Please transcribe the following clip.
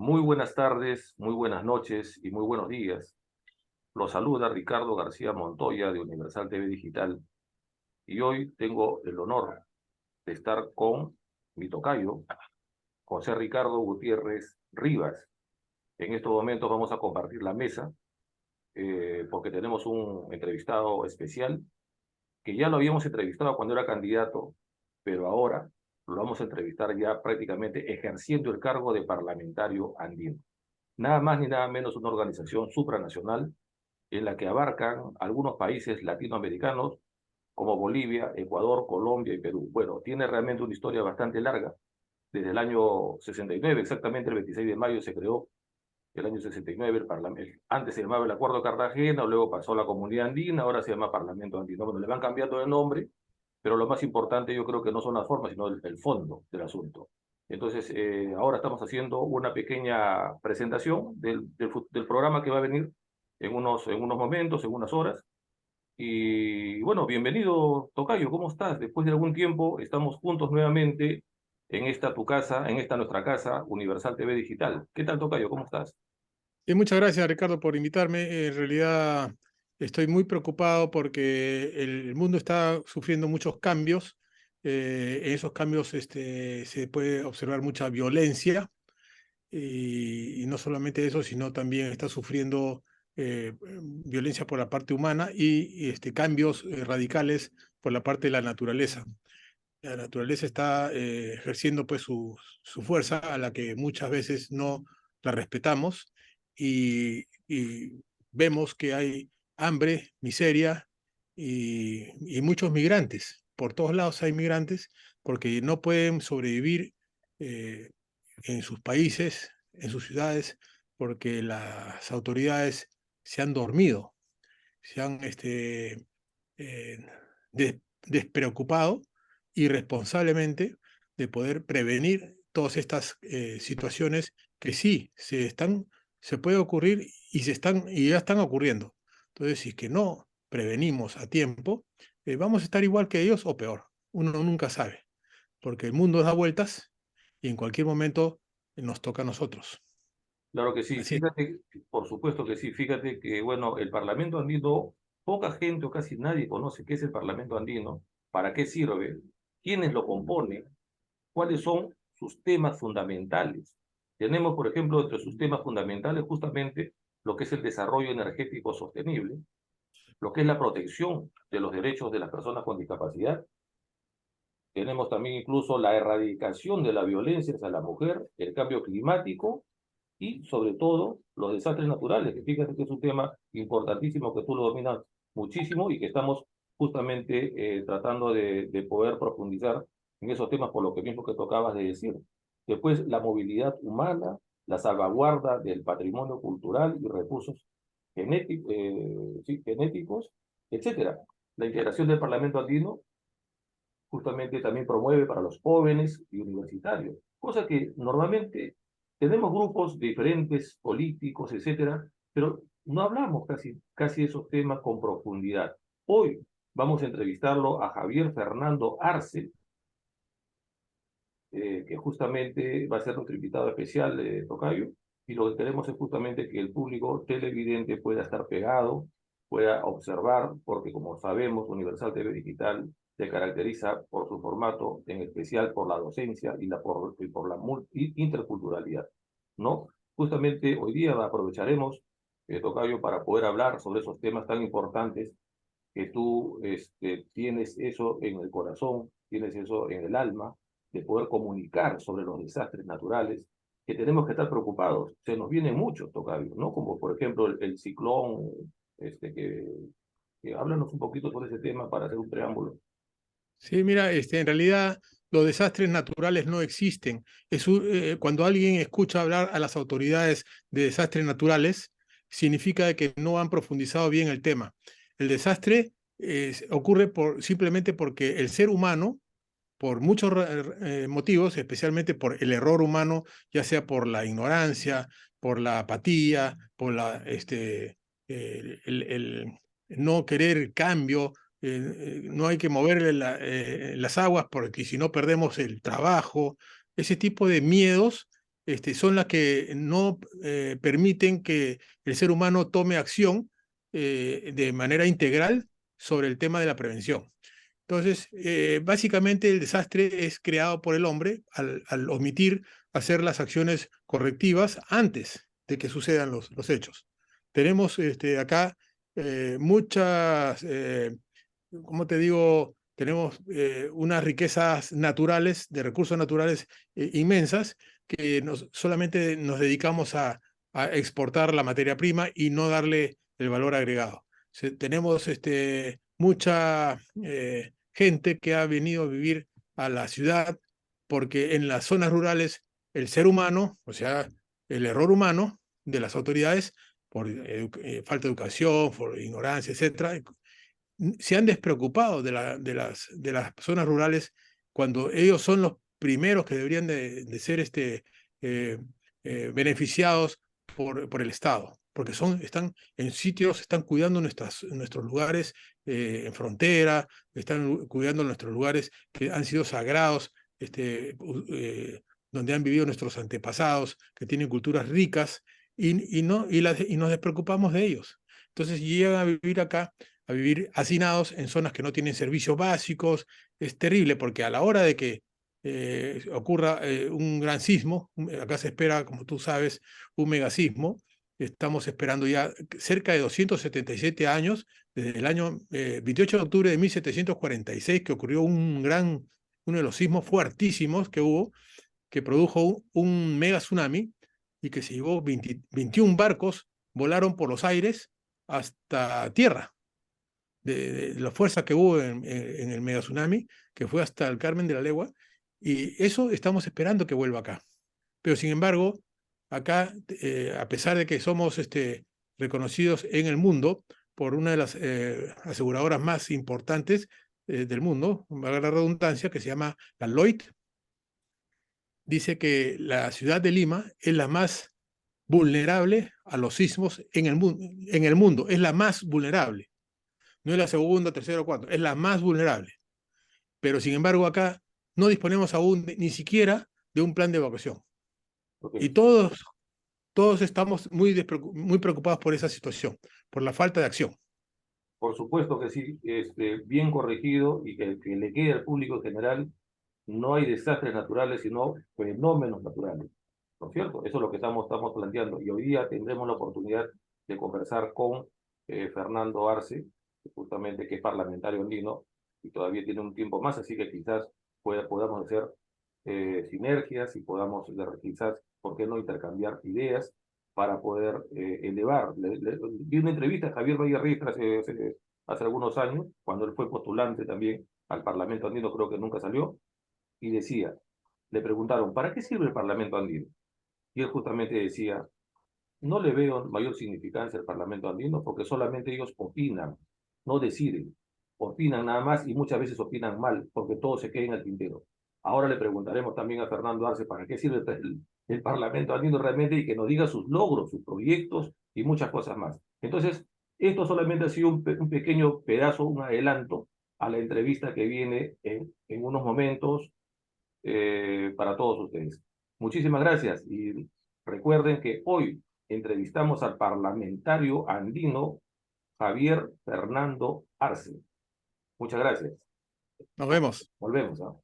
Muy buenas tardes, muy buenas noches y muy buenos días. Los saluda Ricardo García Montoya de Universal TV Digital y hoy tengo el honor de estar con mi tocayo, José Ricardo Gutiérrez Rivas. En estos momentos vamos a compartir la mesa porque tenemos un entrevistado especial que ya lo habíamos entrevistado cuando era candidato, pero ahora lo vamos a entrevistar ya prácticamente ejerciendo el cargo de parlamentario andino. Nada más ni nada menos una organización supranacional en la que abarcan algunos países latinoamericanos como Bolivia, Ecuador, Colombia y Perú. Bueno, tiene realmente una historia bastante larga. Desde el año 69, exactamente el 26 de mayo se creó el año 69 el Parlamento. Antes se llamaba el Acuerdo de Cartagena, luego pasó a la Comunidad Andina, ahora se llama Parlamento Andino. Bueno, le van cambiando de nombre, pero lo más importante yo creo que no son las formas, sino el fondo del asunto. Entonces, ahora estamos haciendo una pequeña presentación del programa que va a venir en unos momentos, en unas horas. Y bueno, bienvenido, Tocayo, ¿cómo estás? Después de algún tiempo estamos juntos nuevamente en esta tu casa, en esta nuestra casa, Universal TV Digital. ¿Qué tal, Tocayo? ¿Cómo estás? Y muchas gracias, Ricardo, por invitarme. En realidad estoy muy preocupado porque el mundo está sufriendo muchos cambios. En esos cambios se puede observar mucha violencia y no solamente eso, sino también está sufriendo violencia por la parte humana y cambios radicales por la parte de la naturaleza. La naturaleza está ejerciendo pues su fuerza a la que muchas veces no la respetamos y vemos que hay hambre, miseria y muchos migrantes. Por todos lados hay migrantes porque no pueden sobrevivir eh, en sus países, en sus ciudades, porque las autoridades se han dormido, se han eh, despreocupado irresponsablemente de poder prevenir todas estas situaciones que sí se puede ocurrir y ya están ocurriendo. Entonces, si es que no prevenimos a tiempo, vamos a estar igual que ellos o peor. Uno nunca sabe, porque el mundo da vueltas y en cualquier momento nos toca a nosotros. Claro que sí, Así es. fíjate, por supuesto que sí, fíjate que, bueno, el Parlamento andino, poca gente o casi nadie conoce qué es el Parlamento andino, para qué sirve, quiénes lo componen, cuáles son sus temas fundamentales. Tenemos, por ejemplo, entre sus temas fundamentales justamente lo que es el desarrollo energético sostenible, lo que es la protección de los derechos de las personas con discapacidad. Tenemos también incluso la erradicación de la violencia hacia la mujer, el cambio climático y sobre todo los desastres naturales, que fíjate que es un tema importantísimo que tú lo dominas muchísimo y que estamos justamente tratando de poder profundizar en esos temas por lo que mismo que tocabas de decir. Después, la movilidad humana, la salvaguarda del patrimonio cultural y recursos sí, genéticos, etcétera. La integración del Parlamento andino justamente también promueve para los jóvenes y universitarios, cosa que normalmente tenemos grupos diferentes, políticos, etcétera, pero no hablamos casi esos temas con profundidad. Hoy vamos a entrevistarlo a Javier Fernando Arce, que justamente va a ser nuestro invitado especial, Tocayo, y lo que queremos es justamente que el público televidente pueda estar pegado, pueda observar, porque como sabemos, Universal TV Digital se caracteriza por su formato, en especial por la docencia y por la interculturalidad, ¿no? Justamente hoy día aprovecharemos, Tocayo, para poder hablar sobre esos temas tan importantes que tú tienes eso en el corazón, tienes eso en el alma, de poder comunicar sobre los desastres naturales, que tenemos que estar preocupados. Se nos vienen muchos, Tocayo, ¿no? Como por ejemplo el ciclón, este, que, háblanos un poquito sobre ese tema para hacer un preámbulo. Sí, mira, en realidad los desastres naturales no existen. Cuando alguien escucha hablar a las autoridades de desastres naturales, significa que no han profundizado bien el tema. El desastre ocurre simplemente porque el ser humano, por muchos motivos, especialmente por el error humano, ya sea por la ignorancia, por la apatía, por el no querer cambio, no hay que mover las aguas porque si no perdemos el trabajo, ese tipo de miedos son las que no permiten que el ser humano tome acción de manera integral sobre el tema de la prevención. Entonces, básicamente el desastre es creado por el hombre al omitir hacer las acciones correctivas antes de que sucedan los hechos. Tenemos acá muchas, ¿cómo te digo? Tenemos unas riquezas naturales, de recursos naturales inmensas, que solamente nos dedicamos a exportar la materia prima y no darle el valor agregado. Tenemos mucha gente que ha venido a vivir a la ciudad porque en las zonas rurales el ser humano, o sea, el error humano de las autoridades, por falta de educación, por ignorancia, etcétera, se han despreocupado de las zonas rurales cuando ellos son los primeros que deberían de ser eh, beneficiados por el Estado, porque están en sitios, están cuidando nuestros lugares en frontera, están cuidando nuestros lugares que han sido sagrados, donde han vivido nuestros antepasados, que tienen culturas ricas, y nos despreocupamos de ellos. Entonces llegan a vivir acá, a vivir hacinados en zonas que no tienen servicios básicos. Es terrible porque a la hora de que ocurra un gran sismo, acá se espera, como tú sabes, un megasismo. Estamos esperando ya cerca de 277 años, desde el año 28 de octubre de 1746, que ocurrió uno de los sismos fuertísimos que hubo, que produjo un mega tsunami y que se llevó 21 barcos, volaron por los aires hasta tierra, de la fuerza que hubo en el mega tsunami, que fue hasta el Carmen de la Legua, y eso estamos esperando que vuelva acá. Pero sin embargo, acá, a pesar de que somos reconocidos en el mundo por una de las aseguradoras más importantes del mundo, valga la redundancia, que se llama la Lloyd, dice que la ciudad de Lima es la más vulnerable a los sismos en el mundo, es la más vulnerable. No es la segunda, tercera o cuarta, es la más vulnerable. Pero sin embargo acá no disponemos aún ni siquiera de un plan de evacuación. Okay. Y todos estamos muy preocupados por esa situación, por la falta de acción. Por supuesto que sí, bien corregido y que le quede al público en general, no hay desastres naturales, sino fenómenos naturales, ¿no es cierto? Eso es lo que estamos planteando. Y hoy día tendremos la oportunidad de conversar con Fernando Arce, justamente que es parlamentario andino y todavía tiene un tiempo más, así que quizás podamos hacer sinergias y podamos quizás, ¿por qué no?, intercambiar ideas para poder elevar. Vi una entrevista a Javier Valle hace algunos años, cuando él fue postulante también al Parlamento andino, creo que nunca salió, y decía, le preguntaron, ¿para qué sirve el Parlamento andino? Y él justamente decía, no le veo mayor significancia al Parlamento andino porque solamente ellos opinan, no deciden. Opinan nada más y muchas veces opinan mal porque todo se queda en el tintero. Ahora le preguntaremos también a Fernando Arce para qué sirve el Parlamento andino realmente y que nos diga sus logros, sus proyectos y muchas cosas más. Entonces, esto solamente ha sido un pequeño pedazo, un adelanto a la entrevista que viene en unos momentos para todos ustedes. Muchísimas gracias y recuerden que hoy entrevistamos al parlamentario andino Javier Fernando Arce. Muchas gracias. Nos vemos. Volvemos, ¿no?